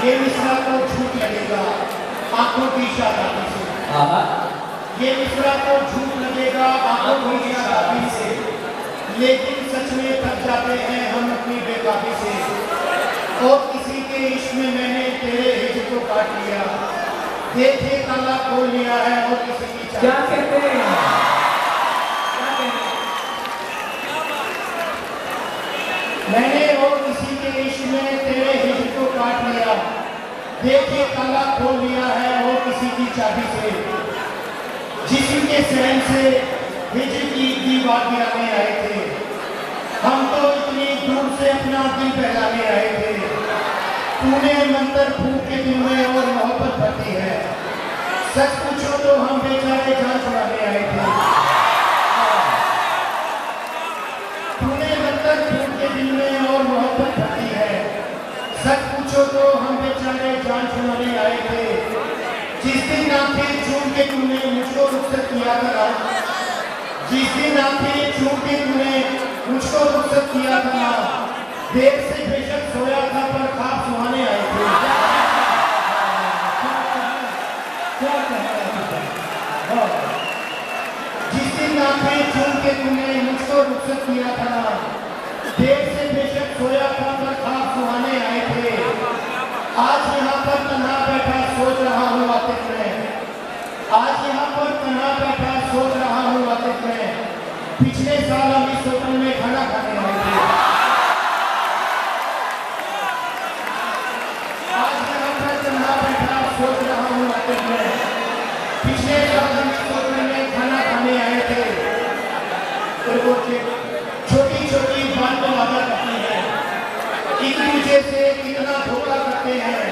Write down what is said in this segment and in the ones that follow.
ये मिश्रा को झूठ लगेगा आंखों की शादी से, ये मिश्रा को झूठ लगेगा आंखों की शादी से, लेकिन सच में थक जाते हैं हम अपनी बेकाबी से। और किसी के इश्क में मैंने तेरे हिज को काट लिया, देखे ताला खोल लिया है और किसी की क्या कहते हैं? मैंने और किसी के इश्क में तेरे हिज को काट लिया, देखे ताला खोल लिया है और किसी की चाबी से। जिसके सहन से हिज की दीवार गिराने आए थे, हम तो इतनी दूर से अपना दिल बहलाने आए थे। तूने मंत्र फूंक के दिल में और मोहब्बत भरती है, सच पूछो तो हम बेचारे जान छुड़ाने आए थे। तूने मंत्र फूंक के दिल में और मोहब्बत भरती है, सच पूछो तो हम बेचारे जान छुड़ाने आए थे। जिस दिन आंखें चूम के तूने मुझको रुखसत किया था, जिस दिन आंखें चूम के तूने मुझको रुखसत किया था, देर से बेशक सोया था पर ख्वाब सुहाने आए थे। जिस दिन आंखें चूम के तूने मुझको रुखसत किया था, देर से बेशक सोया था पर ख्वाब सुहाने आए थे। आज यहाँ पर तन्हा बैठा सोच रहा हूँ आतिफ में, आज यहाँ पर तन्हा बैठा सोच रहा हूँ आतिफ में, पिछले साल हम इस होटल में खाना खाने आए थे। आज यहाँ पर तन्हा बैठा सोच रहा हूँ आतिफ में, पिछले साल हम इस होटल में खाना खाने आए थे। छोटी छोटी बात को वादा करते हैं, एक दूसरे से कितना धोखा करते हैं,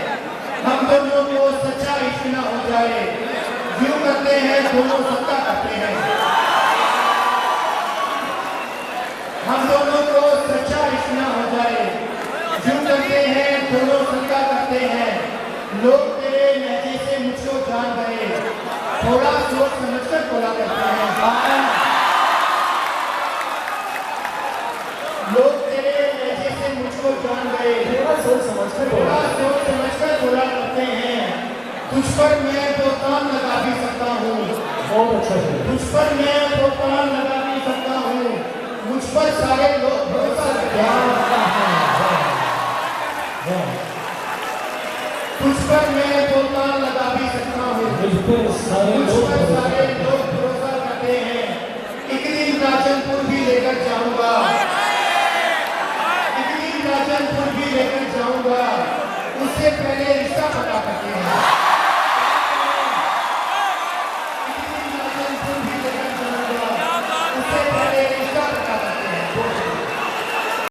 हम दोनों को सच्चा इश्क न हो जाए, यूं करते हैं दोनों सत्ता करते हैं। हम दोनों को सच्चा इश्क न हो जाए, यूं करते हैं दोनों सत्ता करते हैं। लोग तेरे लहजे से मुझको जान गए, थोड़ा सोच समझकर बोला करते हैं। लोग तेरे लहजे से मुझको जान गए, थोड़ा सोच समझकर बोला करते हैं। तुझ पर मैं बोतान लगा भी सकता हूँ, बहुत अच्छा है। तुझ पर मैं बोतान लगा भी सकता हूँ, मुझ पर सारे लोग भरोसा करते हैं। तुझ पर मैं बोतान लगा भी सकता हूँ, मुझ पर सारे लोग भरोसा करते हैं। एक दिन राजनपुर भी लेकर जाऊंगा, एक दिन राजनपुर भी लेकर जाऊंगा, उससे पहले रिश्ता पता करते हैं।